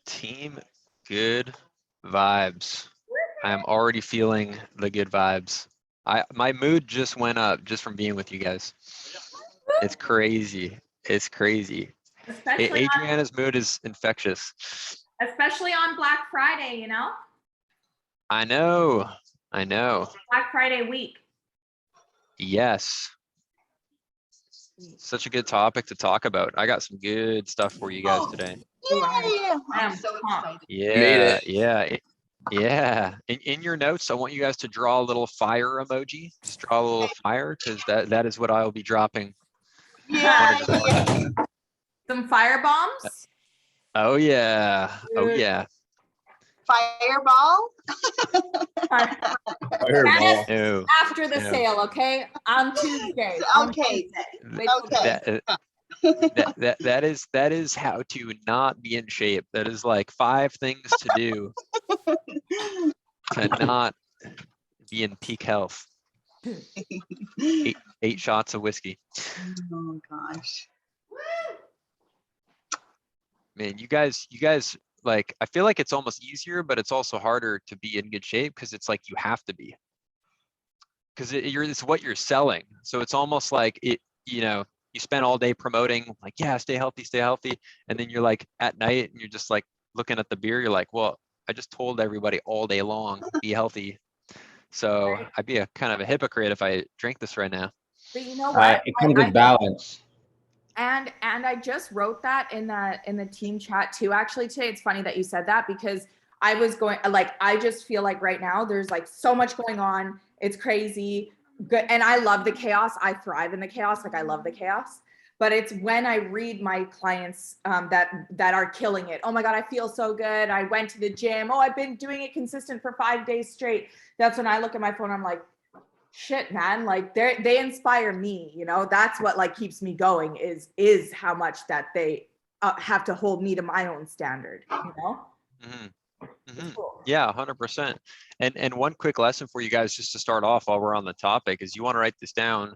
Team good vibes. I'm already feeling the good vibes. My mood just went up just from being with you guys. It's crazy. It's crazy. Especially Adriana's mood is infectious. especially on Black Friday, you know? I know. I know. Black Friday week. Yes. Such a good topic to talk about. I got some good stuff for you guys today. I I'm am so pumped. excited. Yeah, yeah. In your notes, I want you guys to draw a little fire emoji. Just draw a little fire, because that is what I will be dropping. Yeah, yeah. Some fire bombs. Oh yeah. Oh yeah. Fireball. Fireball. No. After the No. sale, okay? On Tuesday. Okay. Wait till Okay. That is how to not be in shape. That is like 5 things to do to not be in peak health. 8 shots of whiskey. Oh gosh. Man, you guys, like, I feel like it's almost easier, but it's also harder to be in good shape, because it's like you have to be, because it's what you're selling. So it's almost like you spend all day promoting, like, yeah, stay healthy, and then you're like at night and you're just like looking at the beer, you're like, well, I just told everybody all day long, be healthy. So Right. I'd be a kind of a hypocrite if I drank this right now. But you know what? It comes with balance. And I just wrote that in the team chat too, actually, today. It's funny that you said that, because I was going, like, I just feel like right now there's like so much going on. It's crazy. Good. And I love the chaos. I thrive in the chaos. Like, I love the chaos. But it's when I read my clients that are killing it. Oh my God, I feel so good. I went to the gym. Oh, I've been doing it consistent for 5 days straight. That's when I look at my phone. I'm like, shit, man, like they inspire me, you know. That's what like keeps me going, is how much that they have to hold me to my own standard, you know. Cool. Yeah, 100%. And one quick lesson for you guys, just to start off while we're on the topic, is you want to write this down.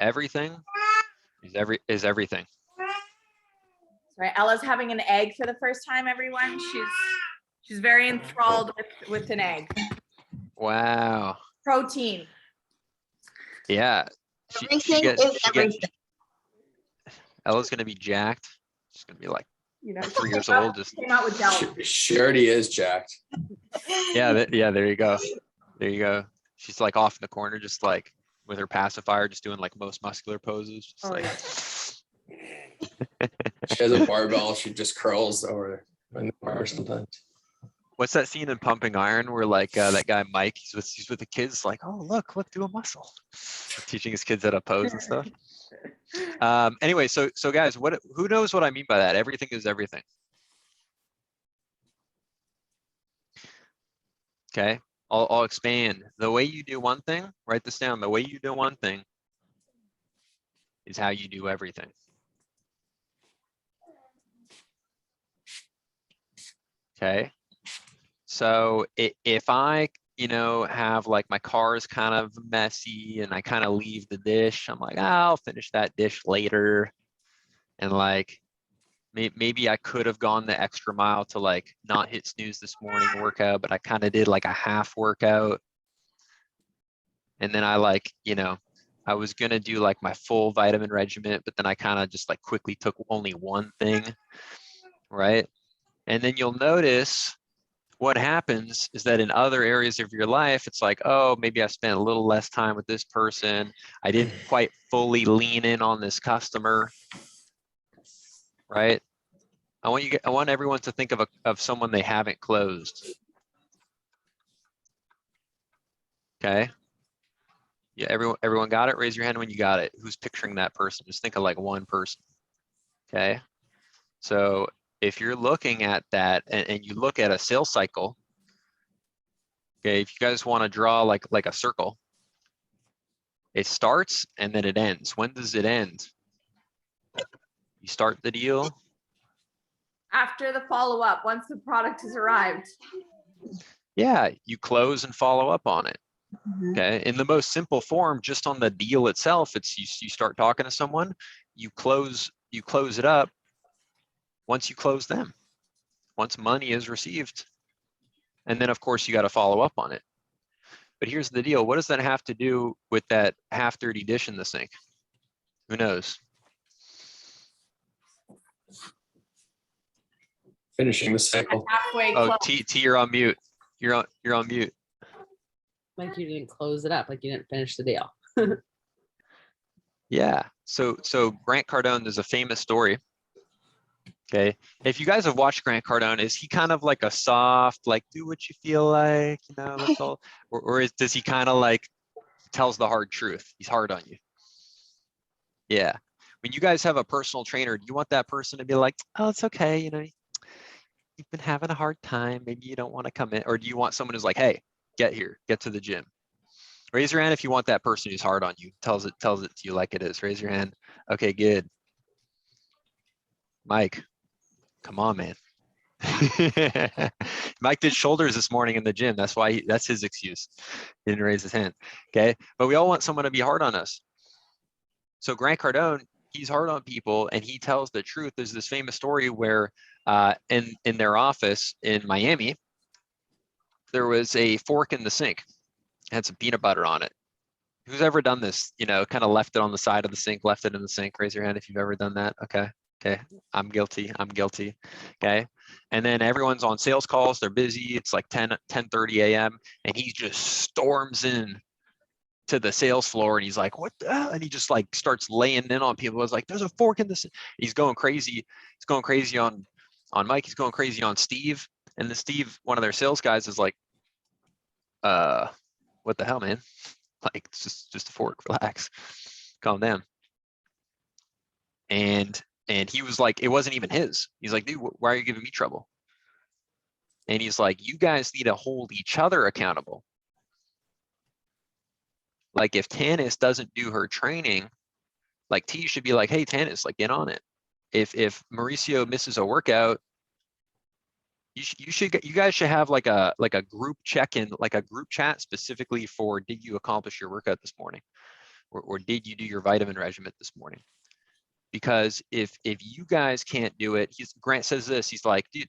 Everything is everything. Right, Ella's having an egg for the first time, everyone. She's very enthralled with an egg. Wow. Protein. Yeah. Everything. Ella's gonna be jacked. She's gonna be like, You know, 3 years old. Just came out with Dell. She already is jacked. yeah, there you go. There you go. She's like off in the corner, just like with her pacifier, just doing like most muscular poses. Just like. She has a barbell. She just curls over in the bar sometimes. What's that scene in Pumping Iron where like that guy Mike, he's with the kids, like, oh look, do a muscle, teaching his kids how to pose and stuff. Anyway, so guys, who knows what I mean by that? Everything is everything. Okay, I'll expand. The way you do one thing, write this down. The way you do one thing is how you do everything. Okay. So if I, have like my car is kind of messy and I kind of leave the dish, I'm like, I'll finish that dish later. And like, maybe I could have gone the extra mile to like not hit snooze this morning workout, but I kind of did like a half workout. And then I like, I was going to do like my full vitamin regimen, but then I kind of just like quickly took only one thing. Right. And then you'll notice what happens is that in other areas of your life, it's like, oh, maybe I spent a little less time with this person. I didn't quite fully lean in on this customer, right? I want everyone to think of someone they haven't closed. Okay. Yeah, everyone got it? Raise your hand when you got it. Who's picturing that person? Just think of like one person. Okay. So if you're looking at that and you look at a sales cycle, okay, if you guys want to draw like a circle, it starts and then it ends. When does it end? You start the deal. After the follow-up, once the product has arrived. Yeah, you close and follow up on it. Okay, in the most simple form, just on the deal itself, it's you start talking to someone, you close it up once you close them. once money is received. And then of course you got to follow up on it. But here's the deal. What does that have to do with that half dirty dish in the sink? Who knows? Finishing the cycle. Halfway Oh, close. T, you're on mute. You're on mute. Like you didn't close it up, like you didn't finish the deal. Yeah. So Grant Cardone, there's a famous story. Okay. If you guys have watched Grant Cardone, is he kind of like a soft, like do what you feel like, you know, that's all, or does he kind of like tells the hard truth? He's hard on you. Yeah. When you guys have a personal trainer, do you want that person to be like, oh, it's okay, you know, you've been having a hard time, maybe you don't want to come in, or do you want someone who's like, hey, get here, get to the gym? Raise your hand if you want that person who's hard on you, tells it to you like it is. Raise your hand. Okay, good. Mike, come on, man. Mike did shoulders this morning in the gym. That's why that's his excuse. He didn't raise his hand. Okay. But we all want someone to be hard on us. So Grant Cardone, he's hard on people and he tells the truth. There's this famous story where in their office in Miami, there was a fork in the sink. It had some peanut butter on it. Who's ever done this? You know, kind of left it on the side of the sink, left it in the sink. Raise your hand if you've ever done that. Okay. Okay. I'm guilty. Okay. And then everyone's on sales calls. They're busy. It's like 10:30 a.m. and he just storms in to the sales floor and he's like, what the hell? And he just like starts laying in on people. It's like, there's a fork in this. He's going crazy. He's going crazy on Mike. He's going crazy on Steve. And the Steve, one of their sales guys is like, what the hell, man? Like, it's just a fork, relax, calm down. And he was like, it wasn't even his. He's like, dude, why are you giving me trouble? And he's like, you guys need to hold each other accountable. Like if Tanis doesn't do her training, like T should be like, hey, Tanis, like get on it. If Mauricio misses a workout, you guys should have like a group check-in, like a group chat specifically for did you accomplish your workout this morning? Or did you do your vitamin regimen this morning? Because if you guys can't do it, Grant says this, he's like, dude,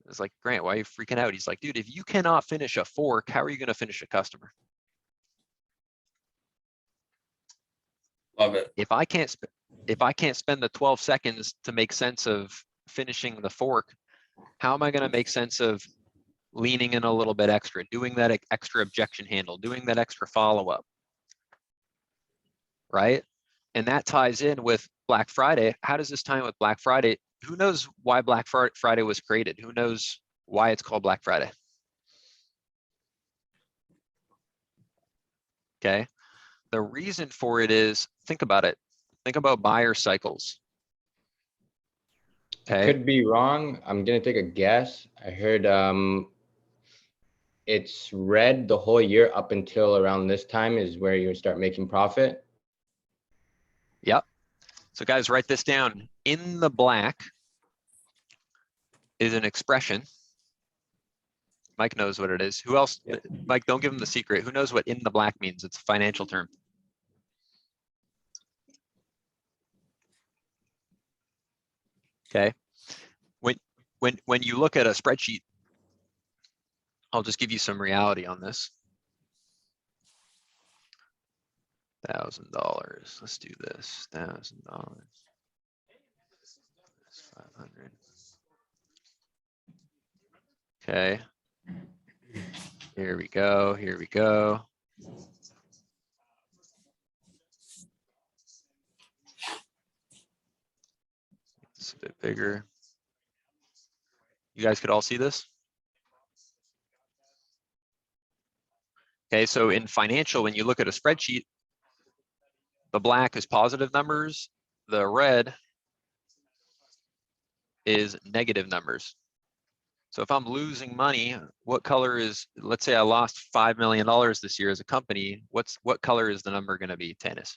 it's like, Grant, why are you freaking out? He's like, dude, if you cannot finish a fork, how are you going to finish a customer? Love it. If I can't spend the 12 seconds to make sense of finishing the fork, how am I going to make sense of leaning in a little bit extra, doing that extra objection handle, doing that extra follow-up, right? And that ties in with Black Friday. How does this tie in with Black Friday? Who knows why Black Friday was created? Who knows why it's called Black Friday? Okay. The reason for it is, think about it. Think about buyer cycles. Okay. Could be wrong. I'm gonna take a guess. I heard it's red the whole year up until around this time is where you start making profit. Yep. So guys, write this down. In the black is an expression. Mike knows what it is. Who else? Yeah. Mike, don't give him the secret. Who knows what in the black means? It's a financial term. Okay. When you look at a spreadsheet, I'll just give you some reality on this. $1,000. Let's do this. $1,000. 500. Okay. Here we go. Here we go. It's a bit bigger. You guys could all see this? Okay, so in financial, when you look at a spreadsheet, the black is positive numbers, the red is negative numbers. So if I'm losing money, what color is, let's say I lost $5 million this year as a company, what color is the number going to be, Tanis?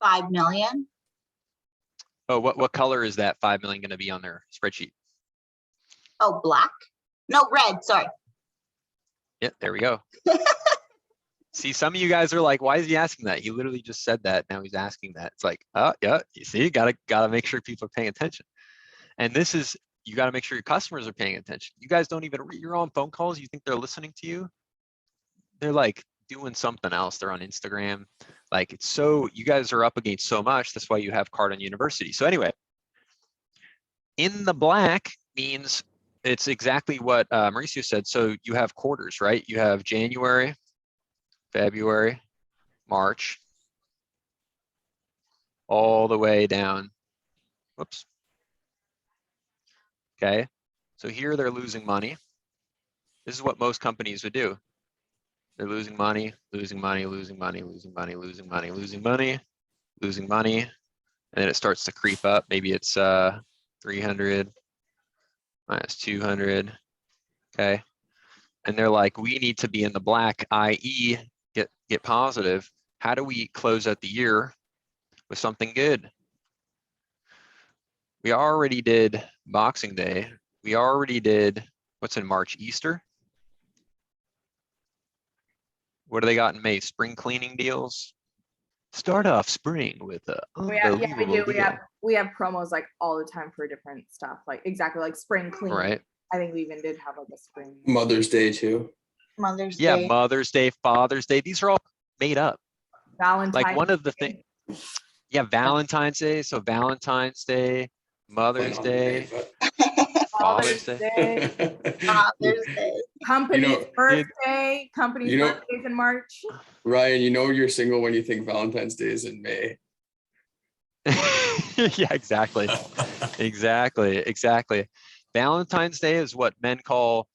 5 million. Oh, what color is that 5 million going to be on their spreadsheet? Oh, black. No, red. Sorry. Yeah, there we go. See, some of you guys are like, why is he asking that? He literally just said that. Now he's asking that. It's like, oh yeah, you see, gotta make sure people are paying attention. And this is, you gotta make sure your customers are paying attention. You guys don't even, you're on phone calls. You think they're listening to you? They're like doing something else. They're on Instagram. Like it's so, you guys are up against so much. That's why you have Cardone University. So anyway, in the black means it's exactly what Mauricio said. So you have quarters, right? You have January, February, March, all the way down. Whoops. Okay. So here they're losing money. This is what most companies would do. They're losing money, losing money, losing money, losing money, losing money, losing money, losing money. And then it starts to creep up. Maybe it's 300 minus 200. Okay. And they're like, we need to be in the black, i.e. get positive. How do we close out the year with something good? We already did Boxing Day. We already did, what's in March, Easter? What do they got in May? Spring cleaning deals. Start off spring with a unbelievable deal. We have promos like all the time for different stuff. Like exactly like spring cleaning. Right. I think we even did have like a spring. Mother's Day too. Mother's Yeah, Day. Mother's Day, Father's Day. These are all made up. Valentine's. Like one of the things. Yeah, Valentine's Day. So Valentine's Day, Mother's Day, Father's Day. Father's Day. Company's birthday. Company's you know- birthdays in March. Ryan, you know you're single when you think Valentine's Day is in May. Yeah, exactly. Exactly. Valentine's Day is what men call,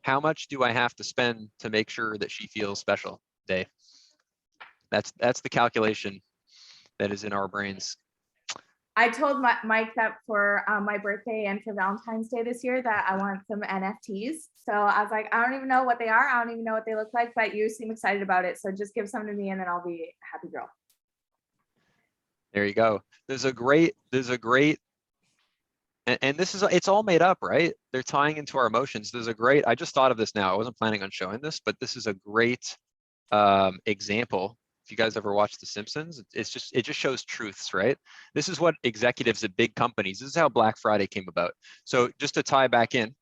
how much do I have to spend to make sure that she feels special day. That's the calculation that is in our brains. I told Mike that for my birthday and for Valentine's Day this year that I want some NFTs. So I was like, I don't even know what they are. I don't even know what they look like, but you seem excited about it. So just give some to me and then I'll be a happy girl. There you go. There's a great, and this is, it's all made up, right? They're tying into our emotions. There's a great, I just thought of this now. I wasn't planning on showing this, but this is a great example. If you guys ever watched The Simpsons, it just shows truths, right? This is what executives at big companies, this is how Black Friday came about. So just to tie back in,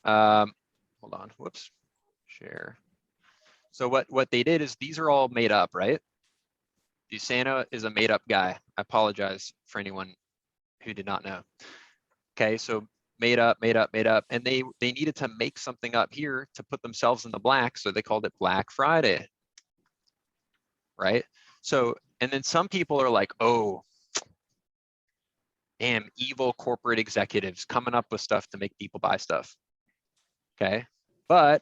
hold on, whoops, share. So what they did is these are all made up, right? Santa is a made up guy. I apologize for anyone who did not know. Okay, so made up, and they needed to make something up here to put themselves in the black, so they called it Black Friday. Right? So, and then some people are like, oh, damn, evil corporate executives coming up with stuff to make people buy stuff. Okay. But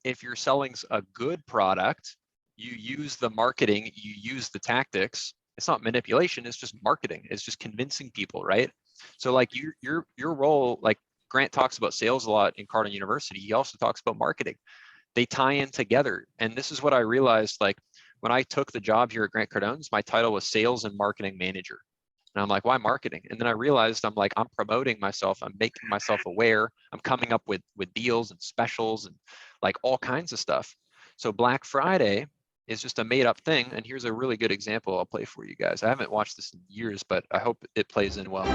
if you're selling a good product, you use the marketing, you use the tactics. It's not manipulation, it's just marketing. It's just convincing people, right? So like your role, like Grant talks about sales a lot in Cardone University. He also talks about marketing. They tie in together. And this is what I realized, like, when I took the job here at Grant Cardone's, my title was sales and marketing manager. And I'm like, why marketing? And then I realized I'm like, I'm promoting myself. I'm making myself aware. I'm coming up with deals and specials and like all kinds of stuff. So Black Friday is just a made up thing. And here's a really good example I'll play for you guys. I haven't watched this in years, but I hope it plays in well.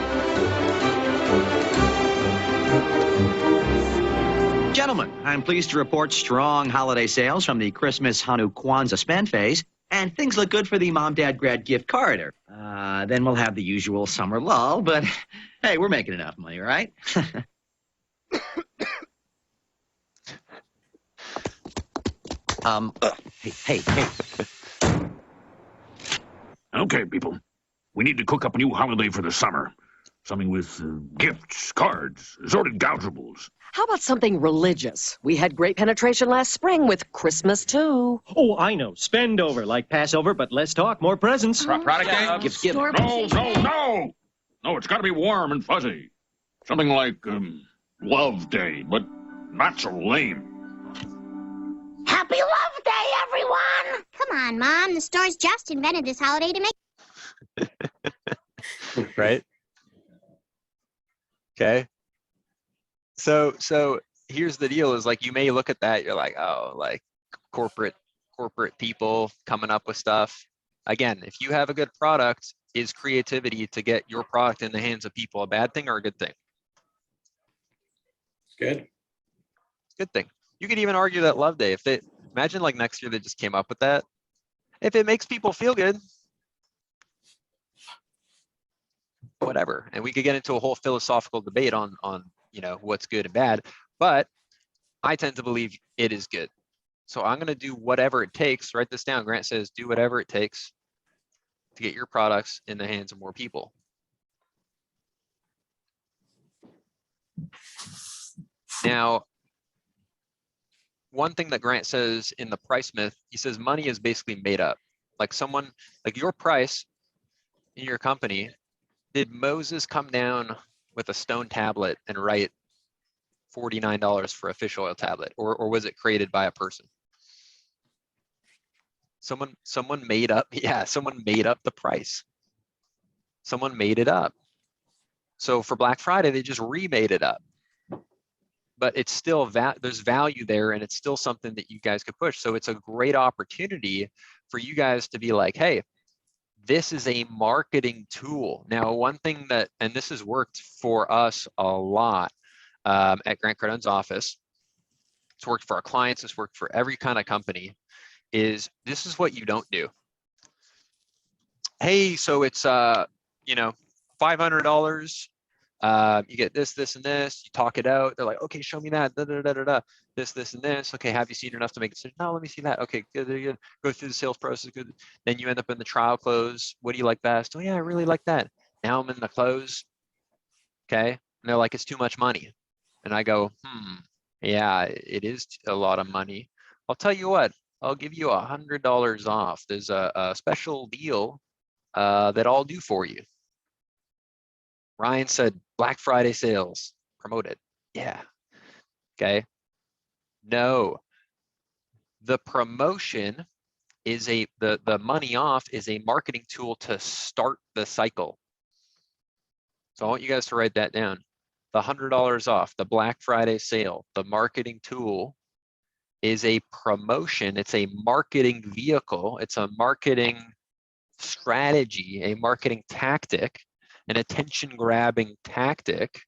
Gentlemen, I'm pleased to report strong holiday sales from the Christmas, Hanukkah, Kwanzaa spend phase, and things look good for the mom-dad grad gift corridor. Then we'll have the usual summer lull, but hey, we're making enough money, right? Hey. Okay, people. We need to cook up a new holiday for the summer. Something with gifts, cards, assorted gougeables. How about something religious? We had great penetration last spring with Christmas, too. Oh, I know. Spend over, like Passover, but less talk, more presents. Product day? Gifts given. No! No, it's got to be warm and fuzzy. Something like Love Day, but not so lame. Happy Love Day, everyone! Come on, Mom. The stores just invented this holiday to make... Right? Okay. So here's the deal is like, you may look at that, you're like, oh, like corporate corporate people coming up with stuff. Again, if you have a good product, is creativity to get your product in the hands of people a bad thing or a good thing? Good. Good thing. You could even argue that Love Day, if they imagine like next year they just came up with that. If it makes people feel good, whatever. And we could get into a whole philosophical debate on what's good and bad, but I tend to believe it is good. So I'm going to do whatever it takes. Write this down. Grant says, do whatever it takes to get your products in the hands of more people. Now, one thing that Grant says in the price myth, he says money is basically made up. Like your price in your company, did Moses come down with a stone tablet and write $49 for a fish oil tablet, or was it created by a person? Someone made up, someone made up the price. Someone made it up. So for Black Friday, they just remade it up. But it's still there's value there, and it's still something that you guys could push. So it's a great opportunity for you guys to be like, hey, this is a marketing tool. Now, one thing that, and this has worked for us a lot at Grant Cardone's office, it's worked for our clients, it's worked for every kind of company, is this is what you don't do. Hey, so it's $500. You get this, and this. You talk it out. They're like, okay, show me that. This, and this. Okay, have you seen enough to make a decision? No, let me see that. Okay, good. Go through the sales process. Good. Then you end up in the trial close. What do you like best? Oh yeah, I really like that. Now I'm in the close. Okay, and they're like, it's too much money. And I go, yeah, it is a lot of money. I'll tell you what. I'll give you $100 off. There's a special deal that I'll do for you. Ryan said Black Friday sales, promote it. Yeah. Okay. No. The promotion is the money off is a marketing tool to start the cycle. So I want you guys to write that down. The $100 off, the Black Friday sale, the marketing tool is a promotion. It's a marketing vehicle. It's a marketing strategy, a marketing tactic, an attention grabbing tactic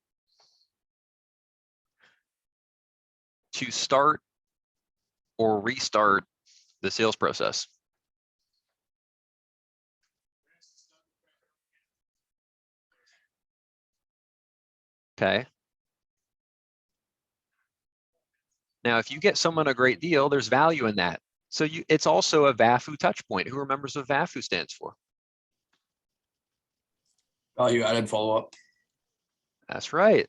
to start or restart the sales process. Okay. Now, if you get someone a great deal, there's value in that. So it's also a VAFU touch point. Who remembers what VAFU stands for? Value added follow-up. That's right.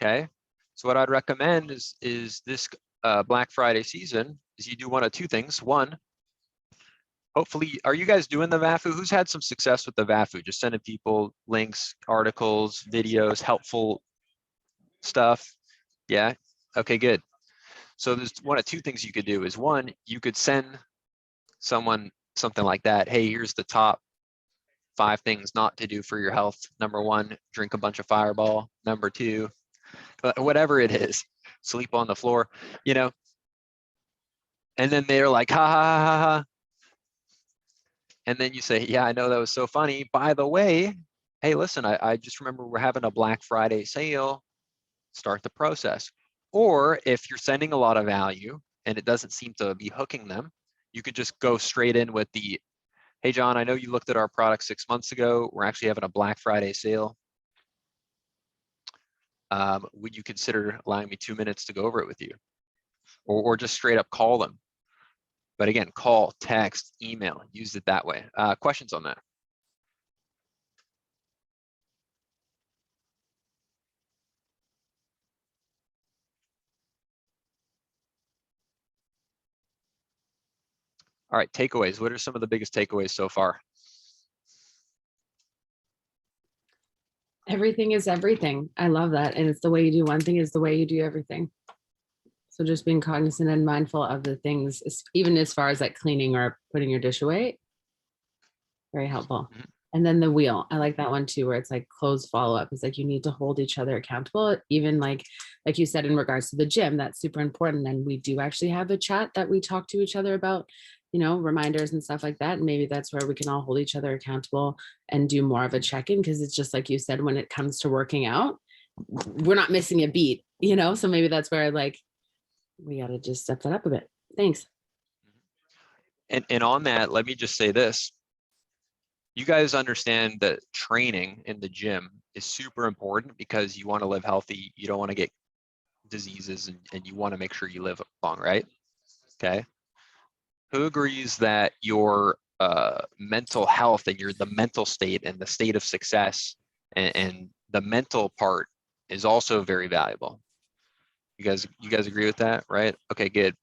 Okay. So what I'd recommend is this Black Friday season is you do one of two things. One, hopefully, are you guys doing the VAFU? Who's had some success with the VAFU? Just sending people links, articles, videos, helpful stuff. Yeah. Okay, good. So there's one of two things you could do is one, you could send someone something like that. Hey, here's the top 5 things not to do for your health. Number 1, drink a bunch of Fireball. Number 2, whatever it is, sleep on the floor, and then they're like, ha, ha, ha, ha, ha. And then you say, yeah, I know that was so funny. By the way, hey, listen, I just remember we're having a Black Friday sale. Start the process. Or if you're sending a lot of value and it doesn't seem to be hooking them, you could just go straight in with the, hey, John, I know you looked at our product 6 months ago. We're actually having a Black Friday sale. Would you consider allowing me 2 minutes to go over it with you? Or just straight up call them. But again, call, text, email, use it that way. Questions on that? All right, takeaways. What are some of the biggest takeaways so far? Everything is everything. I love that. And it's the way you do one thing is the way you do everything. So just being cognizant and mindful of the things, even as far as like cleaning or putting your dish away, very helpful. And then the wheel, I like that one too, where it's like close follow-up. It's like you need to hold each other accountable, even like you said, in regards to the gym, that's super important. And we do actually have a chat that we talk to each other about, you know, reminders and stuff like that. And maybe that's where we can all hold each other accountable and do more of a check-in, because it's just like you said, when it comes to working out, we're not missing a beat, you know? So maybe that's where like we got to just step that up a bit. Thanks. And on that, let me just say this. You guys understand that training in the gym is super important because you want to live healthy. You don't want to get diseases, and you want to make sure you live long, right? Okay. Who agrees that your mental health and the mental state and the state of success and the mental part is also very valuable? You guys agree with that, right? Okay, good.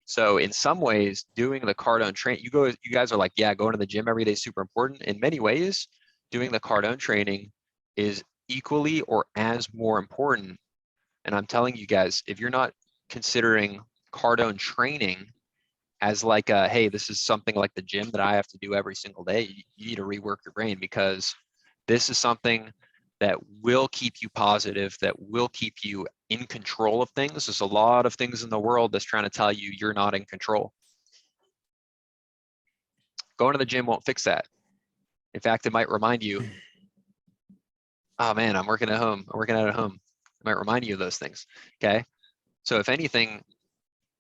So in some ways, doing the Cardone training, you guys are like, yeah, going to the gym every day is super important. In many ways, doing the Cardone training is equally or as more important. And I'm telling you guys, if you're not considering Cardone training as like a, hey, this is something like the gym that I have to do every single day, you need to rework your brain, because this is something that will keep you positive, that will keep you in control of things. There's a lot of things in the world that's trying to tell you you're not in control. Going to the gym won't fix that. In fact, it might remind you, oh man, I'm working at home. I'm working out at home. It might remind you of those things. Okay. So if anything,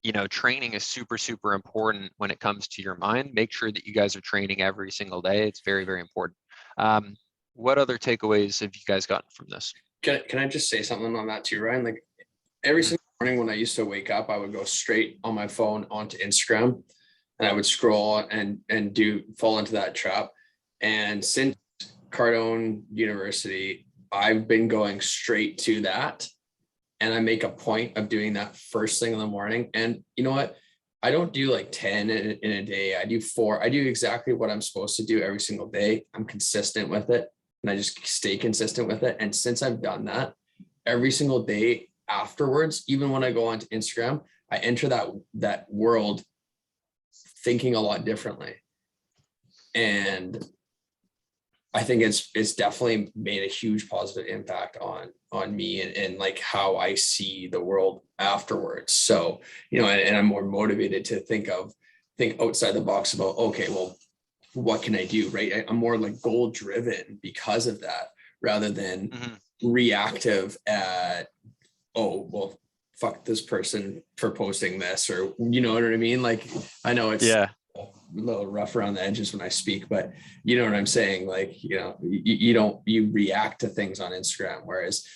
you know, training is super, super important when it comes to your mind. Make sure that you guys are training every single day. It's very, very important. What other takeaways have you guys gotten from this? Can I just say something on that too, Ryan? Like every single morning when I used to wake up, I would go straight on my phone onto Instagram, and I would scroll and fall into that trap. And since Cardone University, I've been going straight to that. And I make a point of doing that first thing in the morning. And you know what? I don't do like 10 in a day. I do 4. I do exactly what I'm supposed to do every single day. I'm consistent with it, and I just stay consistent with it. And since I've done that, every single day afterwards, even when I go onto Instagram, I enter that world thinking a lot differently. And I think it's definitely made a huge positive impact on me and like how I see the world afterwards. So, you know, and I'm more motivated to think outside the box about, okay, well, what can I do? Right. I'm more like goal driven because of that, rather than reactive at, oh, well, fuck this person for posting this, or, you know what I mean? Like, I know it's a little rough around the edges when I speak, but you know what I'm saying? Like, you know, you react to things on Instagram, whereas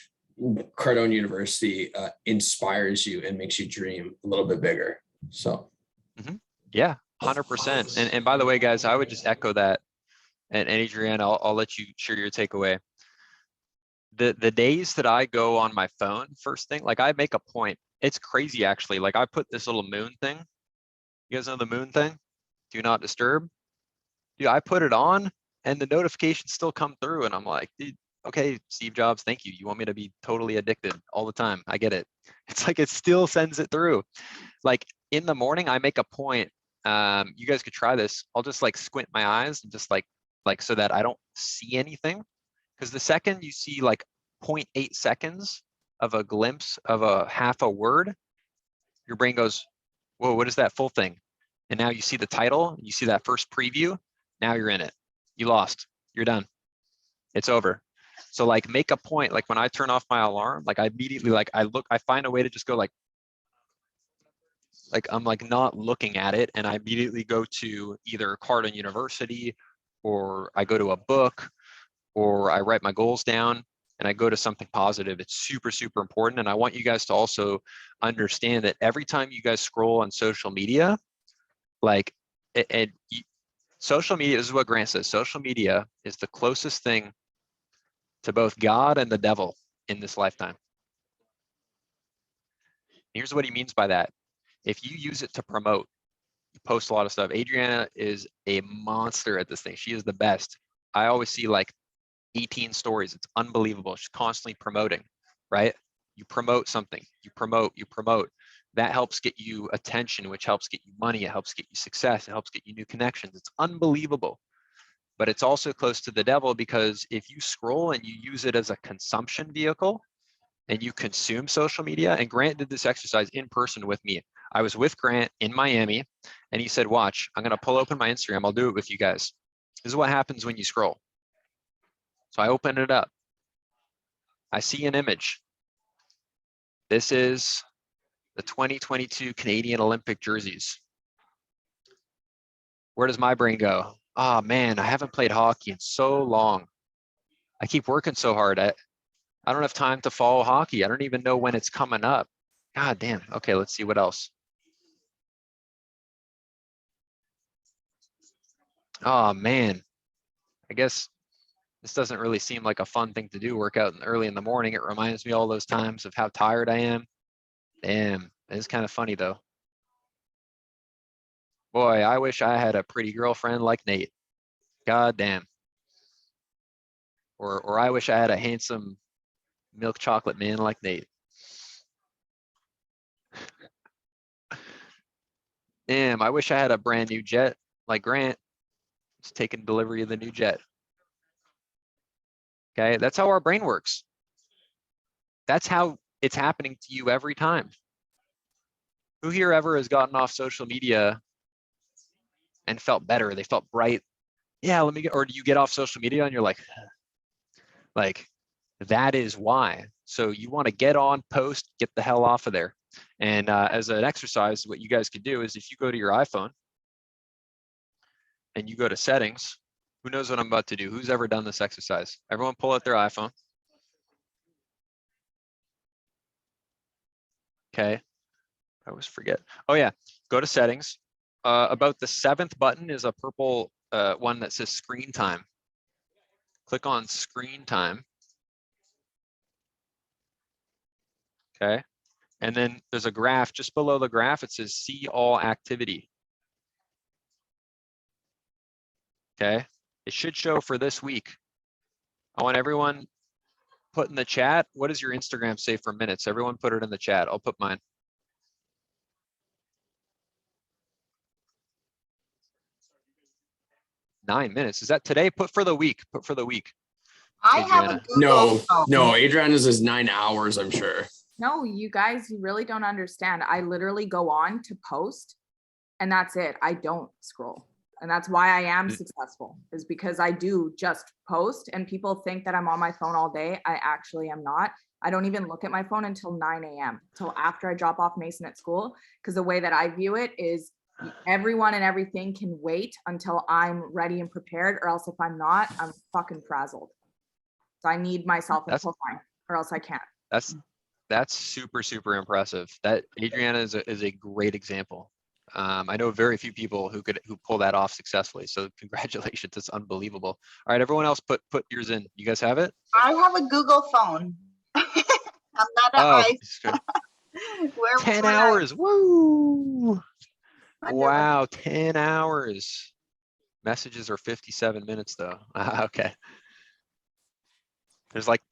Cardone University inspires you and makes you dream a little bit bigger. So yeah, 100%. And by the way, guys, I would just echo that. And Adrienne, I'll let you share your takeaway. The days that I go on my phone first thing, like I make a point. It's crazy actually. Like I put this little moon thing. You guys know the moon thing? Do not disturb. Dude, I put it on and the notifications still come through, and I'm like, dude, okay, Steve Jobs, thank you. You want me to be totally addicted all the time. I get it. It's like it still sends it through. Like in the morning, I make a point. You guys could try this. I'll just like squint my eyes and just like so that I don't see anything. Because the second you see like 0.8 seconds of a glimpse of a half a word, your brain goes, whoa, what is that full thing? And now you see the title, you see that first preview, now you're in it. You lost, you're done. It's over. So like make a point, like when I turn off my alarm, like I immediately, like I find a way to just go like I'm like not looking at it, and I immediately go to either Cardone University, or I go to a book, or I write my goals down and I go to something positive. It's super, super important. And I want you guys to also understand that every time you guys scroll on social media, like social media, this is what Grant says, social media is the closest thing to both God and the devil in this lifetime. Here's what he means by that. If you use it to promote, you post a lot of stuff. Adriana is a monster at this thing. She is the best. I always see like 18 stories. It's unbelievable. She's constantly promoting, right? You promote something, you promote. That helps get you attention, which helps get you money. It helps get you success. It helps get you new connections. It's unbelievable. but it's also close to the devil, because if you scroll and you use it as a consumption vehicle and you consume social media, and Grant did this exercise in person with me. I was with Grant in Miami and he said, watch, I'm gonna pull open my Instagram. I'll do it with you guys. This is what happens when you scroll. So I open it up. I see an image. This is the 2022 Canadian Olympic jerseys. Where does my brain go? Oh man, I haven't played hockey in so long. I keep working so hard. I don't have time to follow hockey. I don't even know when it's coming up. God damn. Okay, let's see what else. Oh man, I guess this doesn't really seem like a fun thing to do, work out early in the morning. It reminds me all those times of how tired I am. Damn, it's kind of funny though. Boy, I wish I had a pretty girlfriend like Nate. God damn. Or I wish I had a handsome milk chocolate man like Nate. Damn, I wish I had a brand new jet like Grant. It's taking delivery of the new jet. Okay, that's how our brain works. That's how it's happening to you every time. Who here ever has gotten off social media and felt better? They felt bright. Yeah, let me get, or do you get off social media and you're like that is why. So you want to get on, post, get the hell off of there. And as an exercise, what you guys could do is if you go to your iPhone and you go to settings, who knows what I'm about to do? Who's ever done this exercise? Everyone pull out their iPhone. Okay, I always forget. Oh yeah, go to settings. About the 7th button is a purple one that says screen time. Click on screen time. Okay, and then there's a graph just below the graph. It says see all activity. Okay, it should show for this week. I want everyone put in the chat. What does your Instagram say for minutes? Everyone put it in the chat. I'll put mine. 9 minutes. Is that today? Put for the week. Put for the week. I have a Adriana. Google phone. No, Adriana's is 9 hours, I'm sure. No, you guys, you really don't understand. I literally go on to post and that's it. I don't scroll. And that's why I am successful, is because I do just post and people think that I'm on my phone all day. I actually am not. I don't even look at my phone until 9 a.m. till after I drop off Mason at school. Because the way that I view it is everyone and everything can wait until I'm ready and prepared, or else if I'm not, I'm fucking frazzled. So I need myself until time, or else I can't. That's super, super impressive. That Adriana is a great example. I know very few people who pull that off successfully. So congratulations, it's unbelievable. All right, everyone else put yours in. You guys have it? I have a Google phone. I'm not an iPhone. 10 hours. Woo! Wow, 10 hours. Messages are 57 minutes though. Okay. There's like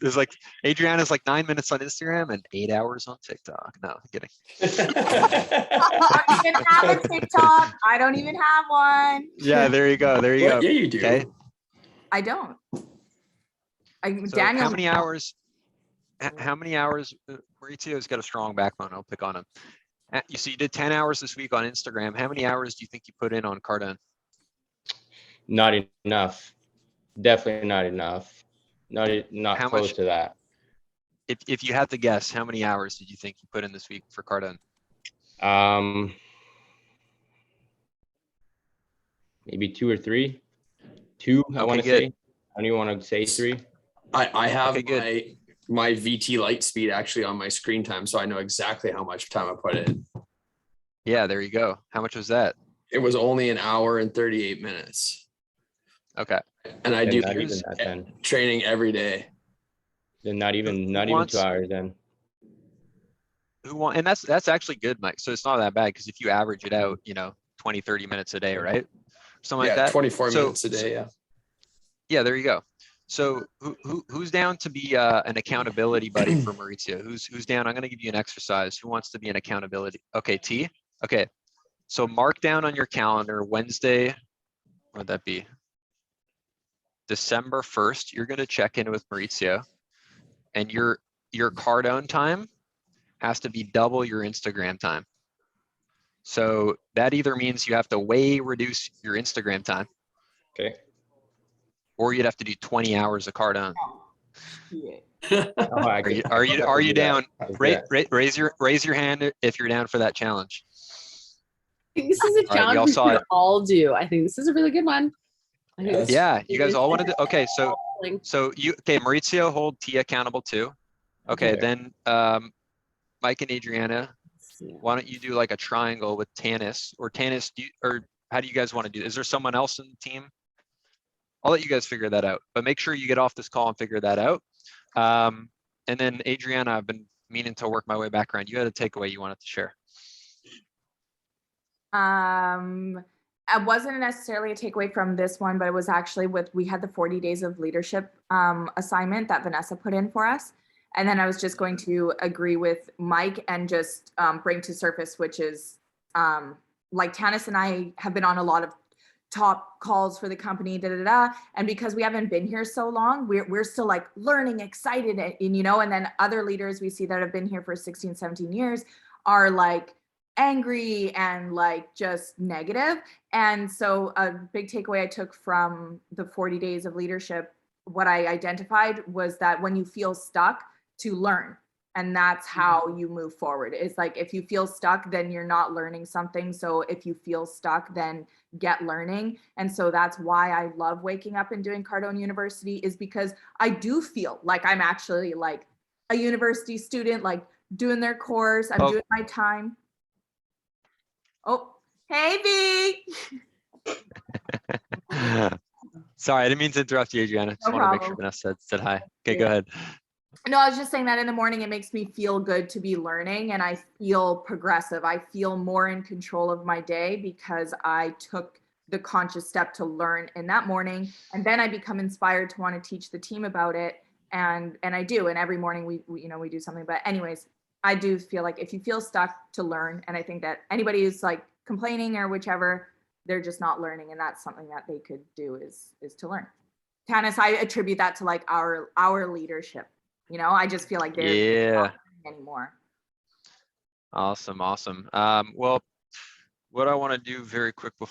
Adriana's like 9 minutes on Instagram and 8 hours on TikTok. No, I'm kidding. I don't even have a TikTok. I don't even have one. Yeah, there you go. There you go. Yeah, you do. Okay. I don't. So Daniel. how many hours? Maurizio's got a strong backbone. I'll pick on him. You see, you did 10 hours this week on Instagram. How many hours do you think you put in on Cardone? Not enough. Definitely not enough. Not How close much- to that. If you had to guess, how many hours did you think you put in this week for Cardone? Maybe 2 or 3. 2, I want to good. say. I don't even want to say 3. I have Okay, my VT light speed actually on my screen time, so I know exactly how much time I put in. Yeah, there you go. How much was that? It was only an hour and 38 minutes. Okay. And I Then do not even that then. training every day. Then not even 2 hours then. And that's actually good, Mike. So it's not that bad, because if you average it out, 20, 30 minutes a day, right? Something like that. 24 minutes a day. Yeah. Yeah, there you go. So who's down to be an accountability buddy for Maurizio? Who's down? I'm going to give you an exercise. Who wants to be an accountability? Okay, T. Okay. So mark down on your calendar Wednesday. What would that be? December 1st, you're gonna check in with Maurizio, and your Cardone time has to be double your Instagram time. So that either means you have to way reduce your Instagram time, Okay. or you'd have to do 20 hours of Cardone. Oh, I Are you do that. down? I can do that. Raise your hand if you're down for that challenge. I think this is a All right, we challenge all we saw should it. all do. I think this is a really good one. I think this Yeah, you guys is all wanted to. Okay, so falling. Maurizio, hold T accountable too. Okay, Okay. then Mike and Adriana, Yeah. why don't you do like a triangle with Tanis or Tanis? Or how do you guys want to do? Is there someone else in the team? I'll let you guys figure that out, but make sure you get off this call and figure that out. And then Adriana, I've been meaning to work my way back around. You had a takeaway you wanted to share. It wasn't necessarily a takeaway from this one, but it was actually we had the 40 days of leadership assignment that Vanessa put in for us. And then I was just going to agree with Mike and just bring to surface, which is like Tanis and I have been on a lot of top calls for the company, and because we haven't been here so long, we're still like learning, excited, and and then other leaders we see that have been here for 16, 17 years are like angry and like just negative. And so a big takeaway I took from the 40 days of leadership, what I identified was that when you feel stuck, to learn. And that's how you move forward. It's like, if you feel stuck, then you're not learning something. So if you feel stuck, then get learning. And so that's why I love waking up and doing Cardone University, is because I do feel like I'm actually like a university student, like doing their course. I'm doing my time. Oh, hey, V. Sorry, I didn't mean to interrupt you, Adriana. Just No want to make sure problem. Vanessa said hi. Okay, go ahead. No, I was just saying that in the morning, it makes me feel good to be learning, and I feel progressive. I feel more in control of my day because I took the conscious step to learn in that morning. And then I become inspired to want to teach the team about it. And I do. And every morning we do something. But anyways, I do feel like if you feel stuck, to learn. And I think that anybody who's like complaining or whichever, they're just not learning. And that's something that they could do is to learn. Tanis, I attribute that to like our leadership. I just feel like they're not anymore. Awesome. Well, what I want to do very quick before